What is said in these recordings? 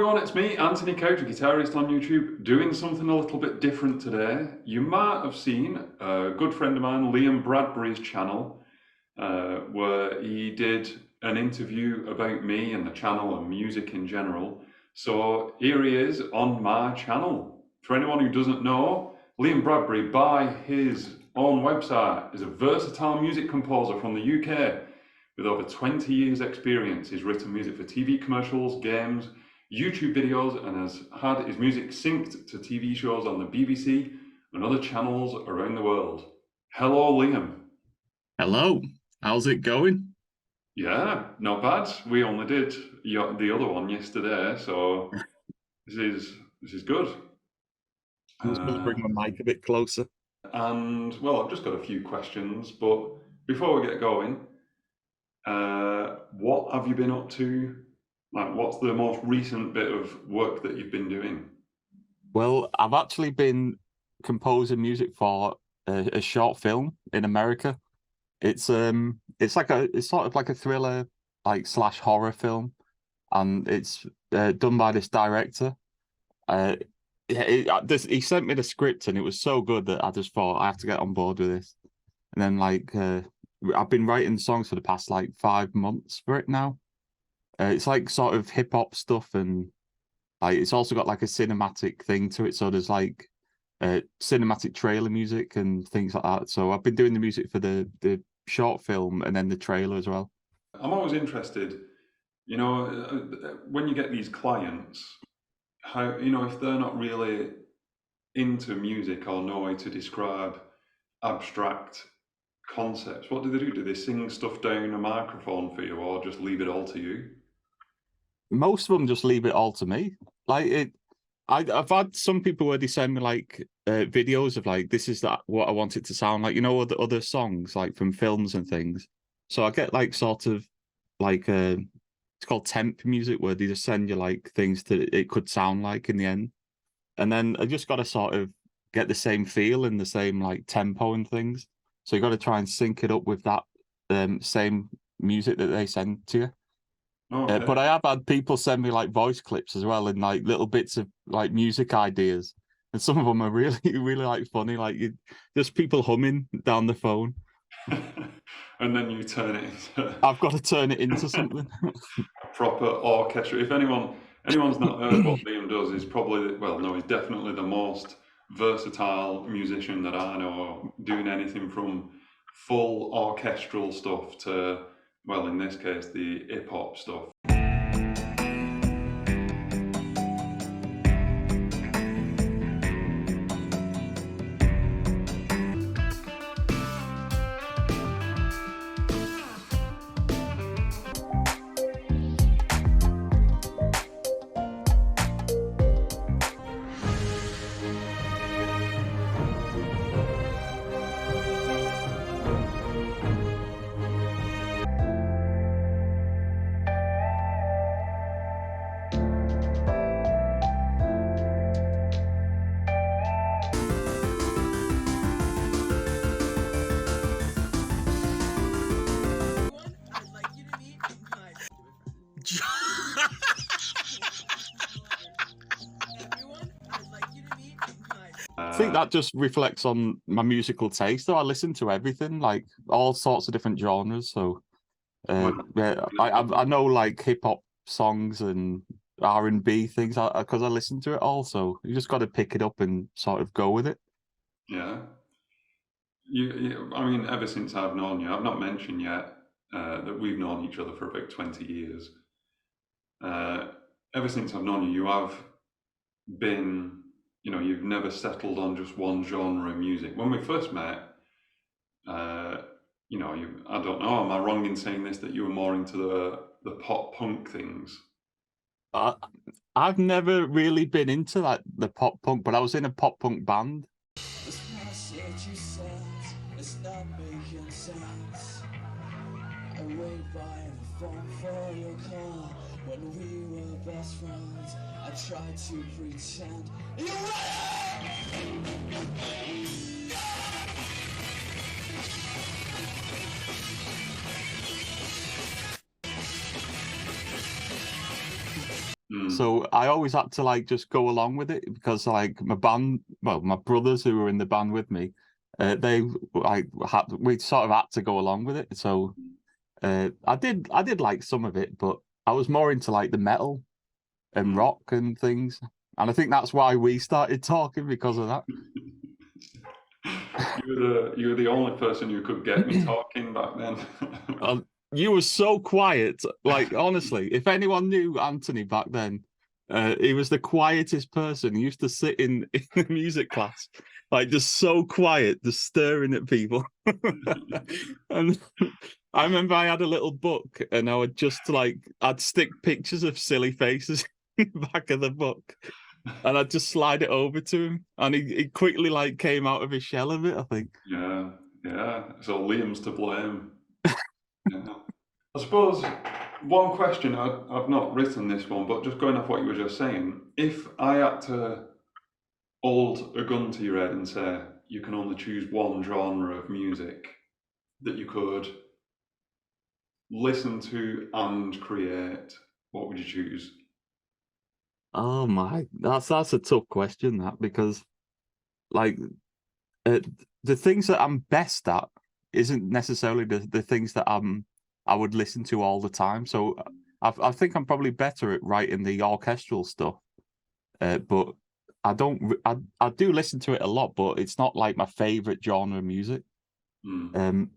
everyone, it's me, Anthony Couch, a guitarist on YouTube, doing something a little bit different today. You might have seen a good friend of mine, Liam Bradbury's channel, where he did an interview about me and the channel and music in general. So here he is on my channel. For anyone who doesn't know, Liam Bradbury, by his own website, is a versatile music composer from the UK. With over 20 years experience, he's written music for TV commercials, games, YouTube videos, and has had his music synced to TV shows on the BBC and other channels around the world. Hello, Liam. Hello, how's it going? Yeah, not bad. We only did the other one yesterday, so this is good. I'm just going to bring my mic a bit closer. And, well, I've just got a few questions, but before we get going, what have you been up to? Like, what's the most recent bit of work that you've been doing? Well, I've actually been composing music for a short film in America. It's sort of like a thriller, like slash horror film, and it's done by this director. He sent me the script, and it was so good that I just thought I have to get on board with this. And then I've been writing songs for the past like 5 months for it now. It's like sort of hip hop stuff, and like it's also got like a cinematic thing to it. So there's like cinematic trailer music and things like that. So I've been doing the music for the short film and then the trailer as well. I'm always interested, when you get these clients, how, if they're not really into music or know how to describe abstract concepts, what do? Do they sing stuff down a microphone for you or just leave it all to you? Most of them just leave it all to me. I've had some people where they send me like videos of like, this is what I want it to sound like, other songs like from films and things. So I get like sort of like it's called temp music, where they just send you like things that it could sound like in the end. And then I just got to sort of get the same feel and the same like tempo and things. So you got to try and sync it up with that same music that they send to you. Okay. But I have had people send me like voice clips as well and like little bits of like music ideas, and some of them are really, really like funny. Like just people humming down the phone, and then you turn it into. I've got to turn it into something. Proper orchestra. If anyone's not heard what Liam does, he's he's definitely the most versatile musician that I know, doing anything from full orchestral stuff to, well, in this case, the hip hop stuff. I think that just reflects on my musical taste, though. I listen to everything, like all sorts of different genres. So yeah, I know like hip hop songs and R&B things because I listen to it all. So you just got to pick it up and sort of go with it. Yeah. I mean, ever since I've known you, I've not mentioned yet that we've known each other for about 20 years. Ever since I've known you, you have been, you've never settled on just one genre of music. When we first met, I don't know, am I wrong in saying this, that you were more into the pop punk things? I've never really been into like the pop punk, but I was in a pop punk band. It's not making sense. I wait by the phone for your call when we were best friends. I tried to pretend you So I always had to like just go along with it because like my brothers who were in the band with me, they like we sort of had to go along with it. So I did like some of it, but I was more into like the metal and rock and things. And I think that's why we started talking because of that. You were the only person who could get me talking back then. You were so quiet. Like honestly, if anyone knew Anthony back then, he was the quietest person. He used to sit in the music class, like just so quiet, just staring at people. And I remember I had a little book, and I would just like I'd stick pictures of silly faces in the back of the book, and I'd just slide it over to him, and he quickly like came out of his shell of it, I think. Yeah, yeah. So Liam's to blame. Yeah. I suppose one question, I've not written this one, but just going off what you were just saying, if I had to hold a gun to your head and say you can only choose one genre of music that you could listen to and create, what would you choose? Oh my, that's a tough question, that, because like uh, the things that I'm best at isn't necessarily the things that I would listen to all the time. So I think I'm probably better at writing the orchestral stuff, but I do listen to it a lot, but it's not like my favorite genre of music. Hmm. Um,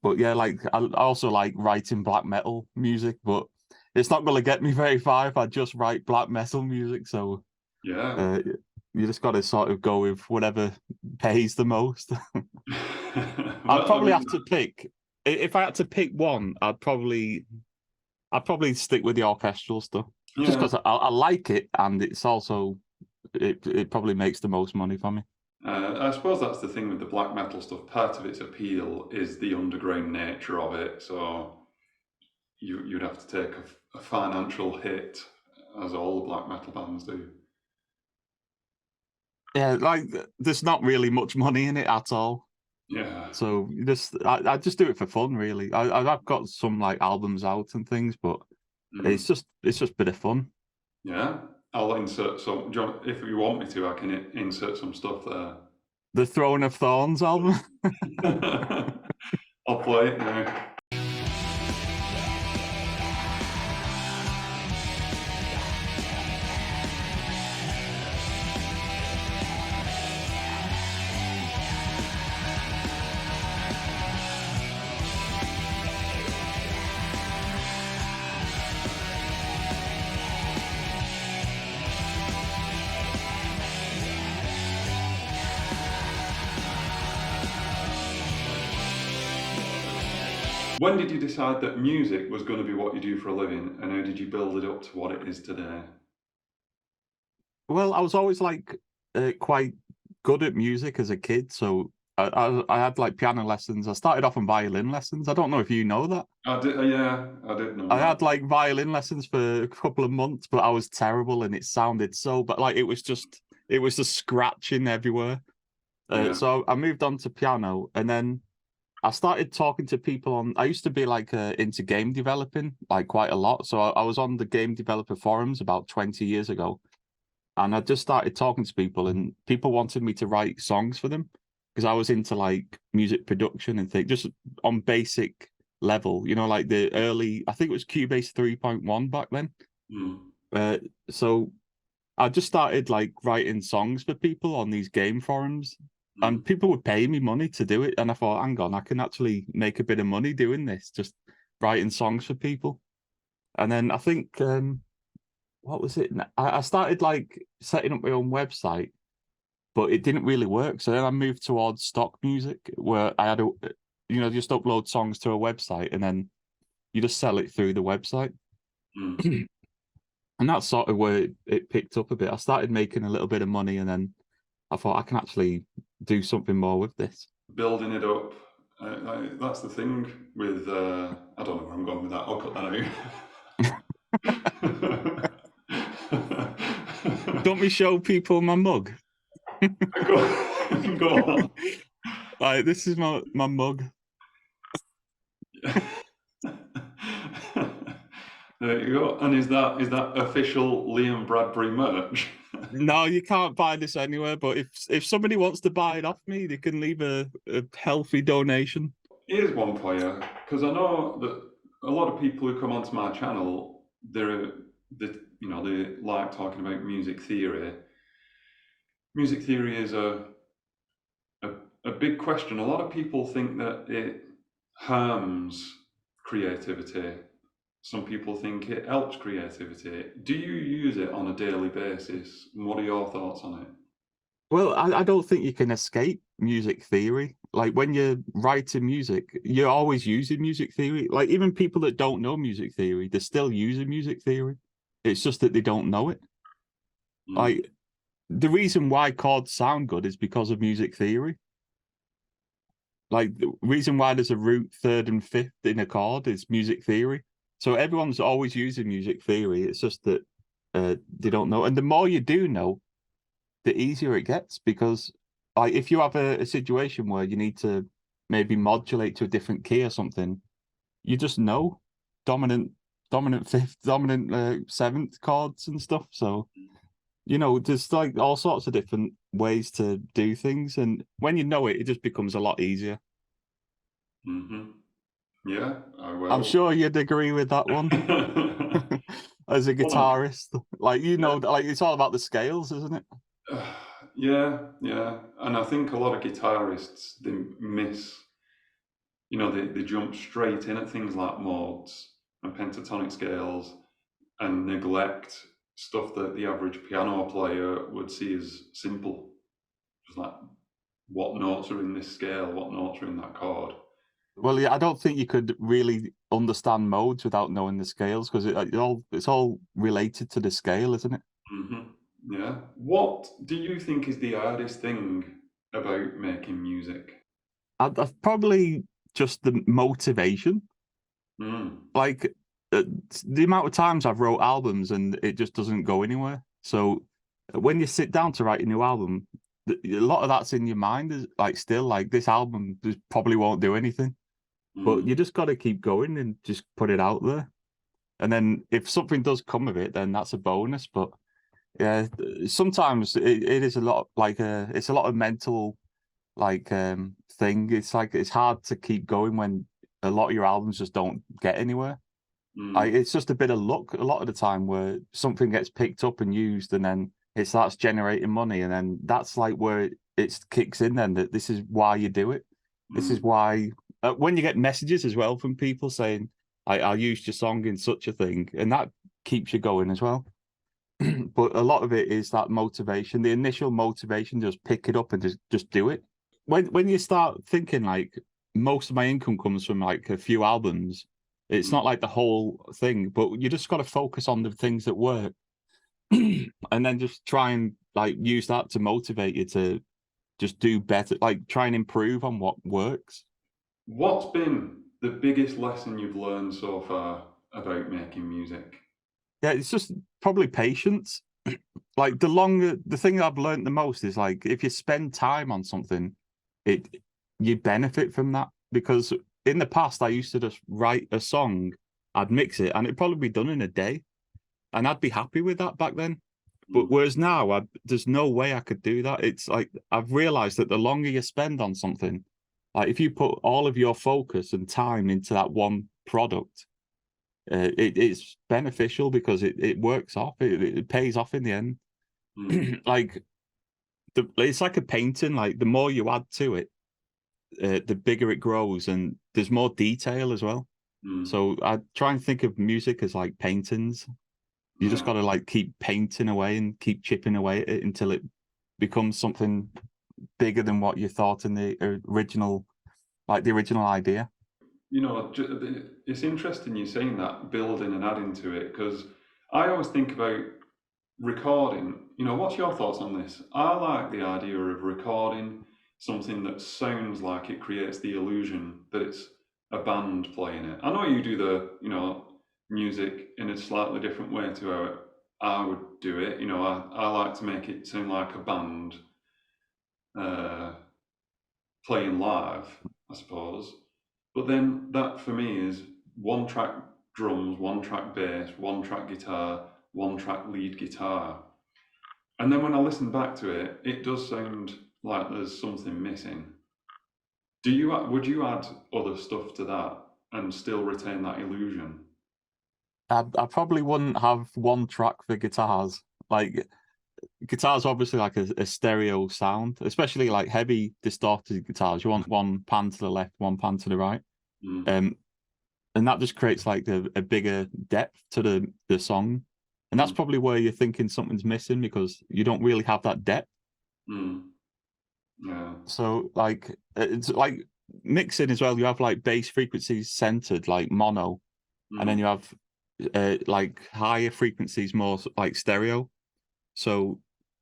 but yeah, like I also like writing black metal music, but it's not going to get me very far if I just write black metal music. So Yeah. uh, you just got to sort of go with whatever pays the most. I'd Well, I probably mean, have to pick. If I had to pick one, I'd probably stick with the orchestral stuff, just yeah. because I like it, and it's also it probably makes the most money for me. I suppose that's the thing with the black metal stuff. Part of its appeal is the underground nature of it. So you'd have to take a financial hit, as all the black metal bands do. Yeah, like there's not really much money in it at all. Yeah. So I just do it for fun, really. I've got some like albums out and things, but Mm. it's just a bit of fun. Yeah. I'll insert some. If you want me to, I can insert some stuff there. The Throne of Thorns album. I'll play it now. When did you decide that music was going to be what you do for a living, and how did you build it up to what it is today? Well, I was always like quite good at music as a kid, so I had like piano lessons. I started off on violin lessons. I don't know if you know that. I did, yeah, I did know I that. had like violin lessons for a couple of months, but I was terrible and it sounded so, but like it was just scratching everywhere. Yeah. So I moved on to piano, and then I started talking to people on. I used to be like into game developing like quite a lot, so I was on the game developer forums about 20 years ago, and I just started talking to people, and people wanted me to write songs for them because I was into like music production and things, just on basic level, like the early. I think it was Cubase 3.1 back then. Mm. Uh, so I just started like writing songs for people on these game forums, Mm. and people would pay me money to do it. And I thought, hang on, I can actually make a bit of money doing this, just writing songs for people. And then I think, what was it? I started like setting up my own website, but it didn't really work. So then I moved towards stock music, where I had just upload songs to a website, and then you just sell it through the website. Mm. And that's sort of where it picked up a bit. I started making a little bit of money, and then I thought I can actually do something more with this. Building it up. That's the thing with. I don't know where I'm going with that. I'll cut that Don't we show people my mug? out. Go on. Like this is my mug. There you go. And is that official Liam Bradbury merch? No, you can't buy this anywhere. But if somebody wants to buy it off me, they can leave a healthy donation. Here's one for you, because I know that a lot of people who come onto my channel, they like talking about music theory. Music theory is a, a big question. A lot of people think that it harms creativity. Some people think it helps creativity. Do you use it on a daily basis? What are your thoughts on it? Well, I don't think you can escape music theory. Like when you're writing music, you're always using music theory. Like even people that don't know music theory, they're still using music theory. It's just that they don't know it. Mm, Like the reason why chords sound good is because of music theory. Like the reason why there's a root, third, and fifth in a chord is music theory. So everyone's always using music theory. It's just that they don't know. And the more you do know, the easier it gets because like if you have a situation where you need to maybe modulate to a different key or something, you just know dominant, dominant fifth, dominant seventh chords and stuff. So there's like all sorts of different ways to do things, and when you know it, it just becomes a lot easier. hmm Yeah, I I'm will. sure you'd agree with that one. As a 100. guitarist, like like it's all about the scales, isn't it? Yeah, yeah. And I think a lot of guitarists, they miss, they jump straight in at things like modes and pentatonic scales and neglect stuff that the average piano player would see as simple. Just like what notes are in this scale, what notes are in that chord. Well, yeah, I don't think you could really understand modes without knowing the scales because it's all related to the scale, isn't it? hmm Yeah. What do you think is the hardest thing about making music? I've probably just the motivation. Mm. Like uh, the amount of times I've wrote albums and it just doesn't go anywhere. So when you sit down to write a new album, a lot of that's in your mind is like still like this album just probably won't do anything, but you Mm. just got to keep going and just put it out there. And then if something does come of it, then that's a bonus. But yeah, sometimes it is a lot like it's a lot of mental like thing. It's like it's hard to keep going when a lot of your albums just don't get anywhere. Mm. It's just a bit of luck a lot of the time where something gets picked up and used, and then it starts generating money, and then that's like where it kicks in. Then that this is why you do it. This is Mm. why when you get messages as well from people saying, I used your song in such a thing," and that keeps you going as well. But a lot of it is that motivation, the initial motivation, just pick it up and just do it. When you start thinking like most of my income comes from like a few albums, it's not Mm. like the whole thing, but you just got to focus on the things that work and then just try and like use that to motivate you to just do better, like try and improve on what works. What's been the biggest lesson you've learned so far about making music? Yeah, it's just probably patience. Like the thing I've learned the most is like if you spend time on something, it you benefit from that. Because in the past I used to just write a song, I'd mix it, and it'd probably be done in a day, and I'd be happy with that back then. But Mm. whereas now, there's no way I could do that. It's like I've realized that the longer you spend on something, like if you put all of your focus and time into that one product, it's beneficial because it works off. It pays off in the end. Mm. Like it's like a painting. Like the more you add to it, the bigger it grows, and there's more detail as well. Mm. So I try and think of music as like paintings. You just got Yeah. to like keep painting away and keep chipping away at it until it becomes something bigger than what you thought in the original, like the original idea. It's interesting you saying that, building and adding to it, because I always think about recording. What's your thoughts on this? I like the idea of recording something that sounds like it creates the illusion that it's a band playing it. I know you do music in a slightly different way to how I would do it. I like to make it sound like a band uh, playing live, I suppose. But then that for me is one track drums, 1 track bass, 1 track guitar, 1 track lead guitar. And then when I listen back to it, it does sound like there's something missing. Would you add other stuff to that and still retain that illusion? I probably wouldn't have one track for guitars. Like guitars, obviously like a stereo sound, especially like heavy distorted guitars. You want one pan to the left, one pan to the right. Mm, Um, and that just creates like a bigger depth to the song. And that's mm, probably where you're thinking something's missing because you don't really have that depth. mm, yeah. So like it's like mixing as well. You have like bass frequencies centered like mono, and then Mm, you have like higher frequencies more like stereo. So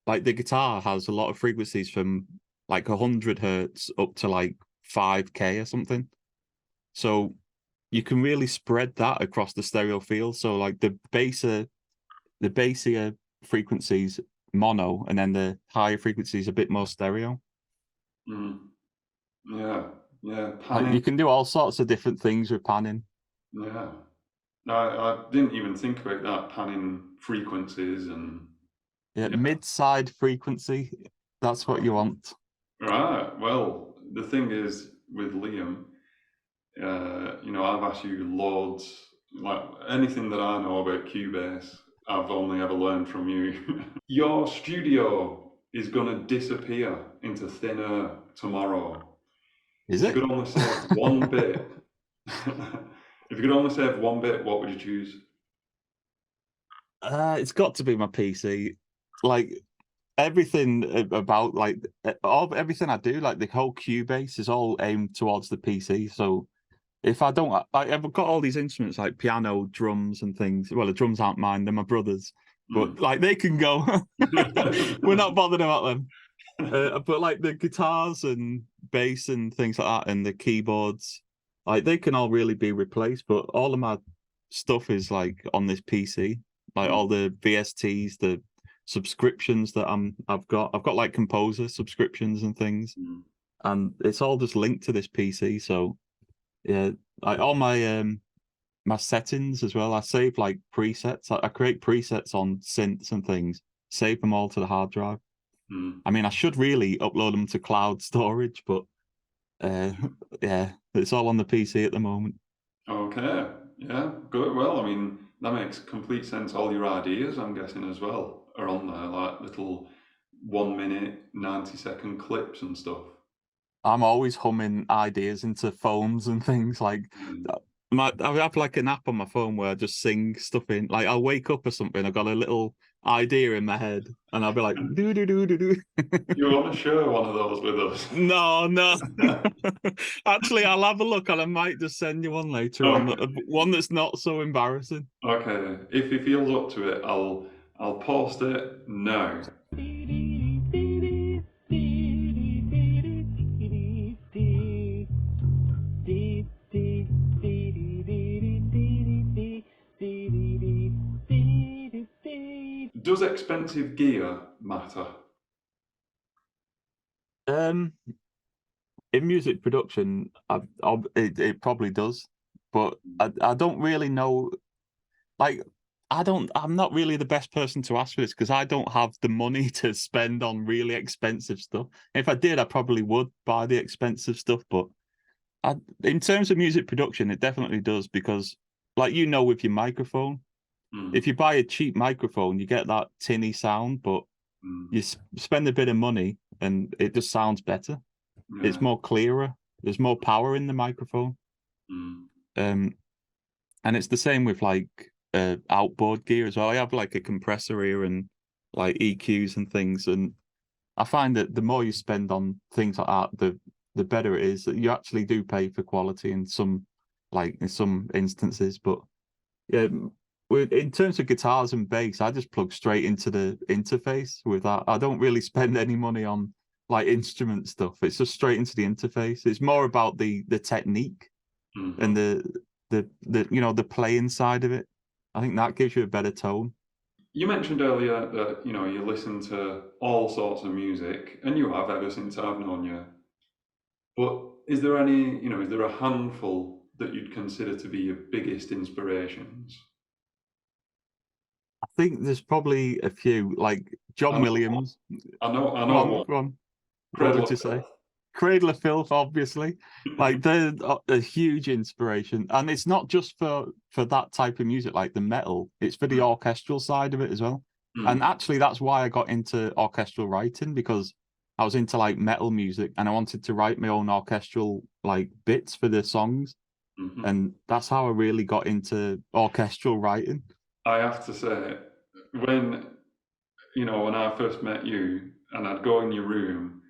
like the guitar has a lot of frequencies from like 100 hertz up to like 5K or something. So you can really spread that across the stereo field. So like the bassier frequencies mono, and then the higher frequencies a bit more stereo. mm, yeah. Yeah. Like Panning. you can do all sorts of different things with panning. Yeah. I didn't even think about that, panning frequencies and Yeah, yeah. mid-side frequency. That's what you want. Right. Well, the thing is with Liam, I've asked you loads, like anything that I know about Cubase, I've only ever learned from you. Your studio is going to disappear into thin air tomorrow. Is If you it? could only save one bit, if you could only save one bit, what would you choose? It's got to be my PC. Like everything about like everything I do, like the whole Cubase is all aimed towards the PC. So if I don't, I've got all these instruments like piano, drums, and things. Well, the drums aren't mine; they're my brother's. But Mm. like they can go. We're not bothered about them. But like the guitars and bass and things like that, and the keyboards, like they can all really be replaced. But all of my stuff is like on this PC, like Mm, all the VSTs, the subscriptions that I've got like composer subscriptions and things, mm, and it's all just linked to this PC. So yeah, like all my settings as well. I save like presets. I create presets on synths and things. Save them all to the hard drive. mm. I mean, I should really upload them to cloud storage, but uh, yeah, it's all on the PC at the moment. Okay, yeah, good. Well, I mean, that makes complete sense. All your ideas, I'm guessing, as well, are on there, like little 1 minute, 90-second clips and stuff. I'm always humming ideas into phones and things like Mm. I have like an app on my phone where I just sing stuff in. Like I'll wake up or something, I've got a little idea in my head, and I'll be like do do do do do. You want to share one of those with us? No, no. Actually, I'll have a look and I might just send you one later on. Okay, One that's not so embarrassing. okay. If he feels up to it, I'll post it now. Does expensive gear matter? Um, in music production, it probably does, but I don't really know. Like, I'm not really the best person to ask for this because I don't have the money to spend on really expensive stuff. If I did, I probably would buy the expensive stuff, but in terms of music production, it definitely does because, like with your microphone, if Mm, you buy a cheap microphone, you get that tinny sound, but you mm, spend a bit of money and it just sounds better. It's yeah. more clearer. There's more power in the microphone. Mm, Um, and it's the same with like outboard gear as well. I have like a compressor here and like EQs and things, and I find that the more you spend on things like that, the better it is. That you actually do pay for quality in some instances, but yeah, in terms of guitars and bass, I just plug straight into the interface with that. I don't really spend any money on like instrument stuff. It's just straight into the interface. It's more about the technique and mhm. the playing side of it. I think that gives you a better tone. You mentioned earlier that you listen to all sorts of music, and you have ever since I've known you. But is there a handful that you'd consider to be your biggest inspirations? I think there's probably a few, like I John know, Williams. I Go know on, one. go on. What Cradle would of you say? Filth. Cradle of Filth, obviously. Like they're a huge inspiration, and it's not just for that type of music, like the metal. It's for the orchestral side of it as well. And Mm, actually, that's why I got into orchestral writing, because I was into like metal music, and I wanted to write my own orchestral like bits for the songs, mhm. and that's how I really got into orchestral writing. I have to say, when when I first met you, and I'd go in your room,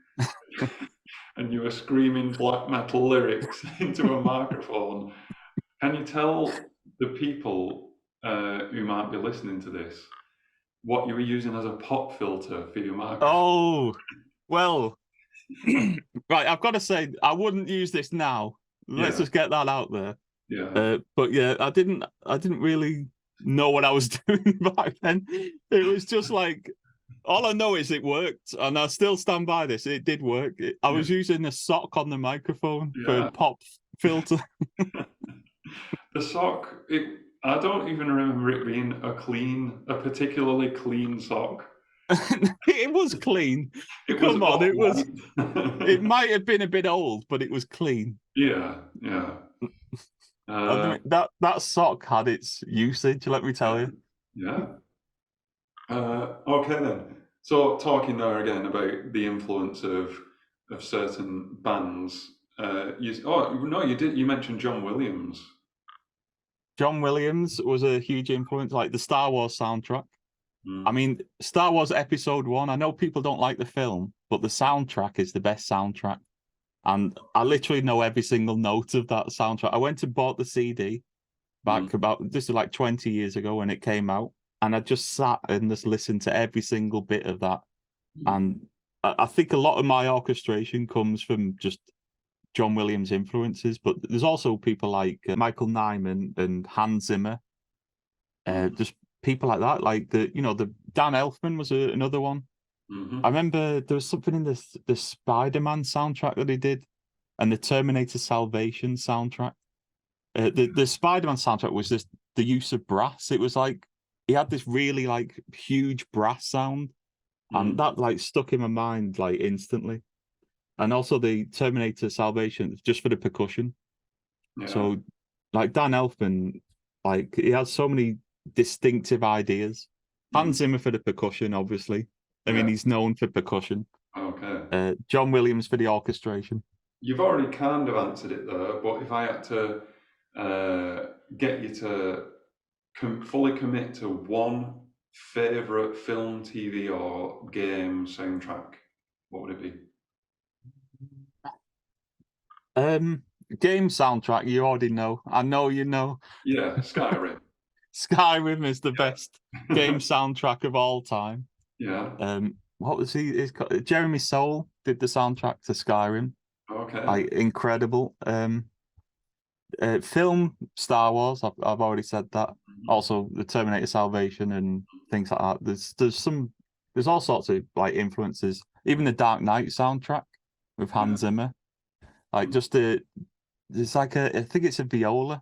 and you were screaming black metal lyrics into a microphone, can you tell the people who might be listening to this what you were using as a pop filter for your microphone? Oh, well, right. I've got to say, I wouldn't use this now. Let's Yeah, just get that out there. yeah, But yeah, I didn't really know what I was doing back then. It was just like, all I know is it worked, and I still stand by this. It did work. I yeah, was using a sock on the microphone for yeah. pop filter. The sock, I don't even remember it being a particularly clean sock. It was clean. It was Come on, it off-white. might have been a bit old, but it was clean. Yeah, yeah. I Uh, mean, that sock had its usage, let me tell yeah, you. yeah. Okay then. So talking there again about the influence of certain bands. No, you did. You mentioned John Williams. John Williams was a huge influence, like the Star Wars soundtrack. I Mm, mean, Star Wars Episode 1, I know people don't like the film, but the soundtrack is the best soundtrack. And I literally know every single note of that soundtrack. I went and bought the CD mm, back about this is like 20 years ago when it came out. And I just sat and just listened to every single bit of that. mm, And I think a lot of my orchestration comes from just John Williams' influences, but there's also people like Michael Nyman and Hans Zimmer, mm, just people like that. Like the Dan Elfman was another one. I mhm. remember there was something in the Spider-Man soundtrack that he did, and the Terminator Salvation soundtrack. The Spider-Man soundtrack was just the use of brass. It was like he had this really like huge brass sound, and Mm, that like stuck in my mind like instantly. And also the Terminator Salvation just for the percussion. yeah, So like Dan Elfman, like he has so many distinctive ideas. mm, Hans Zimmer for the percussion, obviously. I mean, yeah. he's known for percussion. Okay. John Williams for the orchestration. You've already kind of answered it there, but if I had to get you to fully commit to one favorite film, TV, or game soundtrack, what would it be? Um, Game soundtrack, you already know. I know you know. Yeah, Skyrim. Skyrim is the Yeah. best game soundtrack of all time. Yeah. What was he? Jeremy Soule did the soundtrack to Skyrim. Okay. Like incredible. Film Star Wars. I've already said that. Mhm. Also, the Terminator Salvation and things like that. There's all sorts of like influences. Even the Dark Knight soundtrack with Yeah. Hans Zimmer. Like Mm, just there's like I think it's a viola,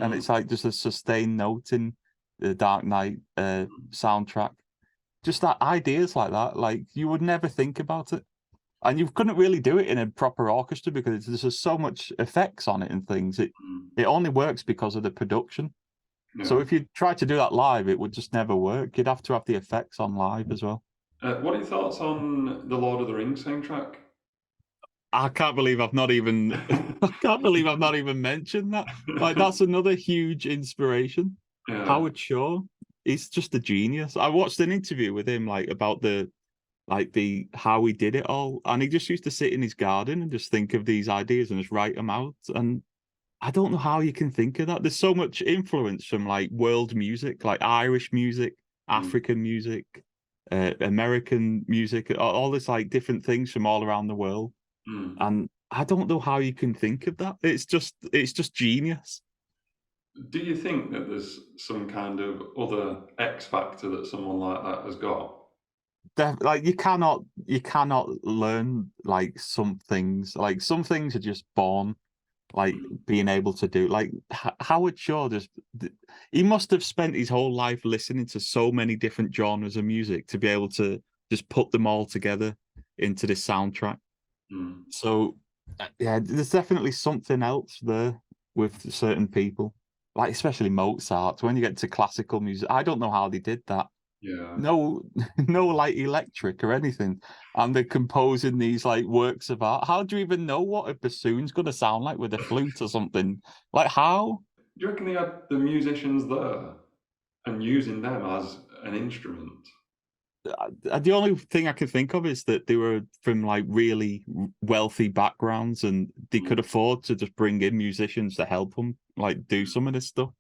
and mm, it's like just a sustained note in the Dark Knight soundtrack. Just that ideas like that, like you would never think about it, and you couldn't really do it in a proper orchestra because there's just so much effects on it and things. mm. It only works because of the production. So Yeah. if you try to do that live, it would just never work. You'd have to have the effects on live as well. What are your thoughts on the Lord of the Rings soundtrack? I can't believe I've not even I can't believe I've not even mentioned that. Like that's another huge inspiration. Yeah. Howard Shaw, he's just a genius. I watched an interview with him like about the how he did it all, and he just used to sit in his garden and just think of these ideas and just write them out. And I don't know how you can think of that. There's so much influence from like world music, like Irish music, Mm, African music, American music, all this like different things from all around the world. mm. And I don't know how you can think of that. It's just genius. Do you think that there's some kind of other X factor that someone like that has got? Like you cannot learn like some things. Like some things are just born. like being able to do like Howard Shaw he must have spent his whole life listening to so many different genres of music to be able to just put them all together into this soundtrack. Mm. So yeah, there's definitely something else there with certain people, like especially Mozart. When you get to classical music, I don't know how they did that. Yeah. No, no, like electric or anything, and they're composing these like works of art. How do you even know what a bassoon's going to sound like with a flute or something? Like how? Do you reckon they had the musicians there and using them as an instrument? The only thing I can think of is that they were from like really wealthy backgrounds and they could Mm. afford to just bring in musicians to help them like do some of this stuff.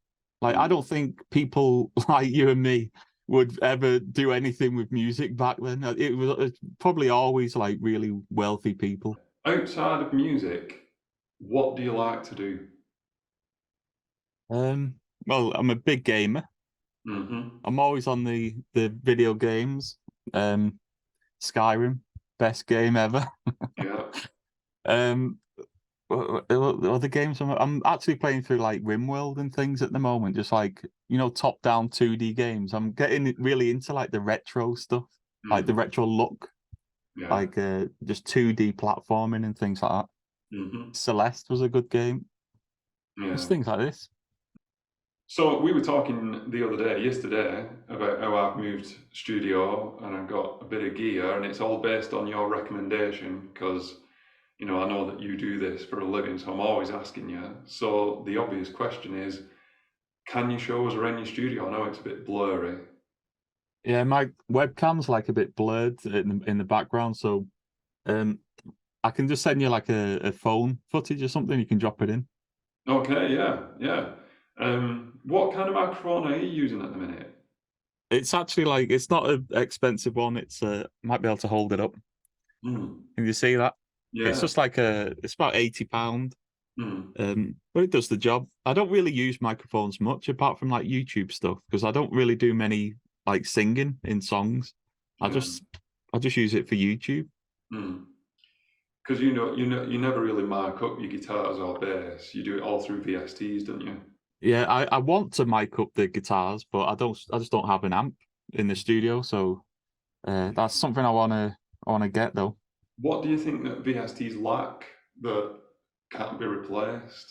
Like I Mm. don't think people like you and me would ever do anything with music back then. It was probably always like really wealthy people. Outside of music, what do you like to do? Um, well, I'm a big gamer. Hmm. I'm always on the video games. Um, Skyrim, best game ever. Yeah. Um, other games I'm actually playing through like RimWorld and things at the moment, just like top down 2D games. I'm getting really into like the retro stuff, like the Mm. retro look, Yeah. like just 2D platforming and things like that. Hmm. Celeste was a good game. Just Yeah. things like this. So we were talking the other day, yesterday, about how I've moved studio and I've got a bit of gear, and it's all based on your recommendation because I know that you do this for a living, so I'm always asking you. So the obvious question is, can you show us around your studio? I know it's a bit blurry. Yeah, my webcam's like a bit blurred in the background, so um, I can just send you like a phone footage or something. You can drop it in. Okay, yeah, yeah. What kind of microphone are you using at the minute? It's actually like it's not an expensive one. It's might be able to hold it up. Mm, Can you see that? It's yeah. just like it's about £80. Mm, But it does the job. I don't really use microphones much apart from like YouTube stuff because I don't really do many like singing in songs. I yeah. just I just use it for YouTube. Mm. Because you never really mark up your guitars or bass. You do it all through VSTs, don't you? Yeah, I want to mic up the guitars, but I just don't have an amp in the studio, so that's something I wanna get though. What do you think that VSTs lack that can't be replaced?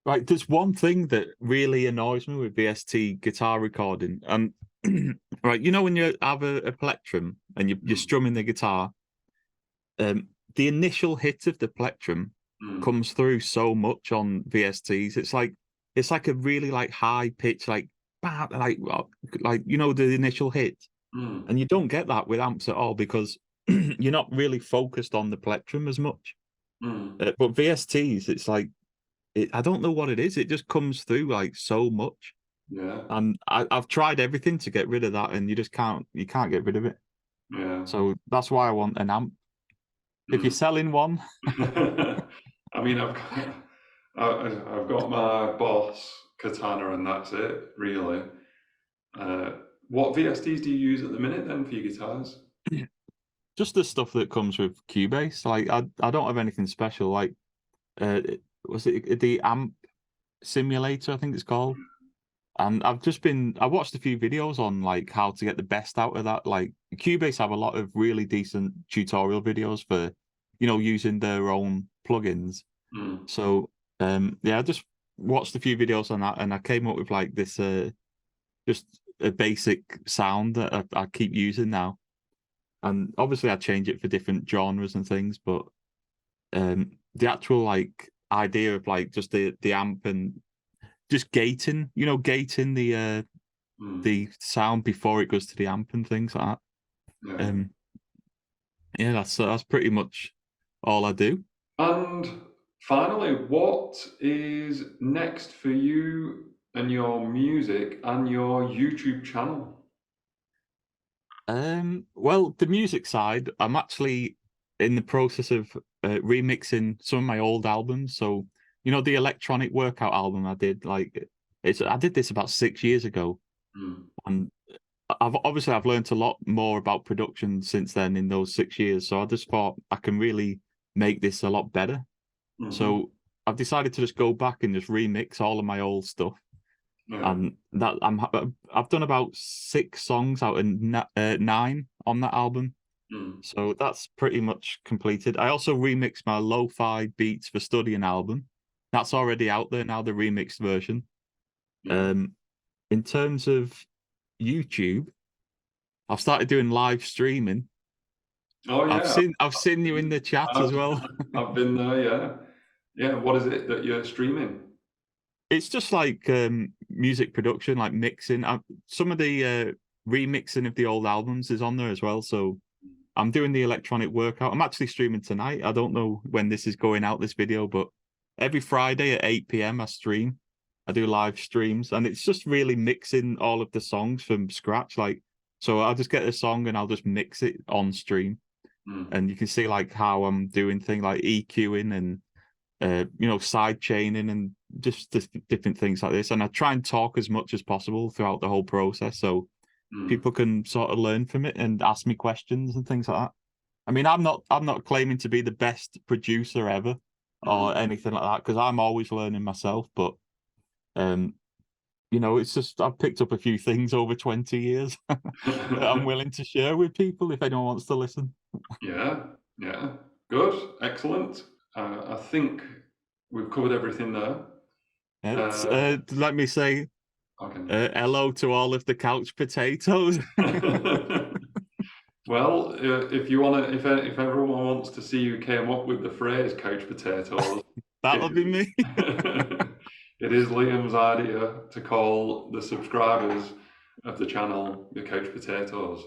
Right, there's one thing that really annoys me with VST guitar recording, and right, when you have a plectrum and you're Mm, strumming the guitar, the initial hit of the plectrum mm, comes through so much on VSTs. It's like a really like high pitch, like bah, like the initial hit, mm, and you don't get that with amps at all because you're not really focused on the plectrum as much. mm. But VSTs, it's like I don't know what it is. It just comes through like so much. Yeah, And I've tried everything to get rid of that, and you can't get rid of it. yeah. So that's why I want an amp. If you're Mm. selling one, I mean, I've got my Boss Katana, and that's it, really. Uh, what VSTs do you use at the minute then for your guitars? just the stuff that comes with Cubase. Like I don't have anything special. Like was it the amp simulator? I think it's called. And I watched a few videos on like how to get the best out of that. Like Cubase have a lot of really decent tutorial videos for, using their own plugins. Mm, So yeah, I just watched a few videos on that and I came up with like this just a basic sound that I keep using now. And obviously I change it for different genres and things, but the actual like idea of like just the amp and just gating mm, the sound before it goes to the amp and things like that. yeah. Yeah, that's pretty much all I do. And finally, what is next for you and your music and your YouTube channel? Well, the music side, I'm actually in the process of remixing some of my old albums. So, the electronic workout album I did, like I did this about 6 years ago, Mm, and I've learned a lot more about production since then in those 6 years. So I just thought I can really make this a lot better. hmm. So I've decided to just go back and just remix all of my old stuff. Yeah. And that I've done about 6 songs out of 9 on that album. So that's pretty much completed. I also remixed my lo-fi beats for studying album. That's already out there now, the remixed version. In terms of YouTube, I've started doing live streaming. Oh yeah, I've seen you in the chat as well. I've been there. Yeah, yeah. What is it that you're streaming? It's just like music production, like mixing. Some of the remixing of the old albums is on there as well. So I'm doing the electronic workout. I'm actually streaming tonight. I don't know when this is going out, this video, but every Friday at 8 p.m. I stream. I do live streams, and it's just really mixing all of the songs from scratch. Like, so I'll just get a song and I'll just mix it on stream, and you can see like how I'm doing things like EQing and side chaining and just different things like this. And I try and talk as much as possible throughout the whole process, so people can sort of learn from it and ask me questions and things like that. I mean, I'm not claiming to be the best producer ever or anything like that, because I'm always learning myself. But it's just I've picked up a few things over 20 years that I'm willing to share with people if anyone wants to listen. Yeah, good, excellent. I think we've covered everything there. Let me say hello to all of the couch potatoes. Well, if everyone wants to see who came up with the phrase couch potatoes, that'll be me. It is Liam's idea to call the subscribers of the channel the couch potatoes.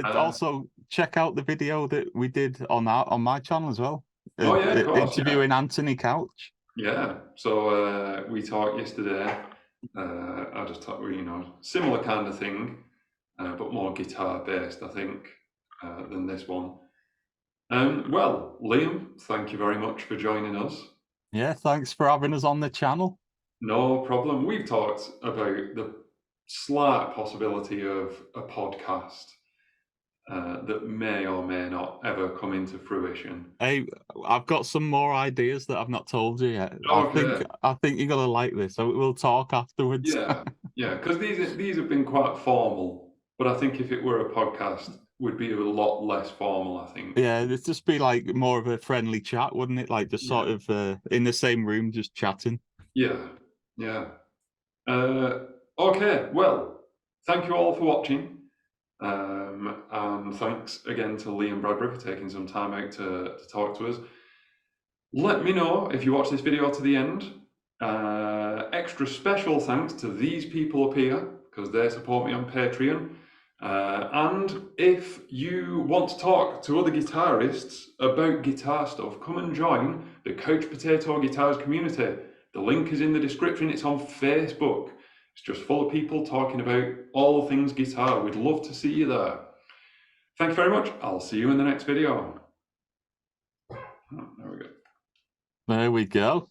Also, check out the video that we did on my channel as well. Oh yeah, of course, interviewing Anthony Couch. Yeah, so we talked yesterday. I just thought, similar kind of thing, but more guitar based, I think, than this one. Well, Liam, thank you very much for joining us. Yeah, thanks for having us on the channel. No problem. We've talked about the slight possibility of a podcast that may or may not ever come into fruition. Hey, I've got some more ideas that I've not told you yet. Okay. I think you're gonna like this, so we'll talk afterwards. Yeah, because these have been quite formal, but I think if it were a podcast, would be a lot less formal, I think. Yeah, it'd just be like more of a friendly chat, wouldn't it? Like just sort of in the same room, just chatting. Yeah. Okay, well, thank you all for watching. And thanks again to Liam Bradbury for taking some time out to talk to us. Let me know if you watch this video to the end. Extra special thanks to these people up here, because they support me on Patreon. And if you want to talk to other guitarists about guitar stuff, come and join the Couch Potato Guitars community. The link is in the description. It's on Facebook. It's just full of people talking about all things guitar. We'd love to see you there. Thank you very much. I'll see you in the next video. Oh, there we go. There we go.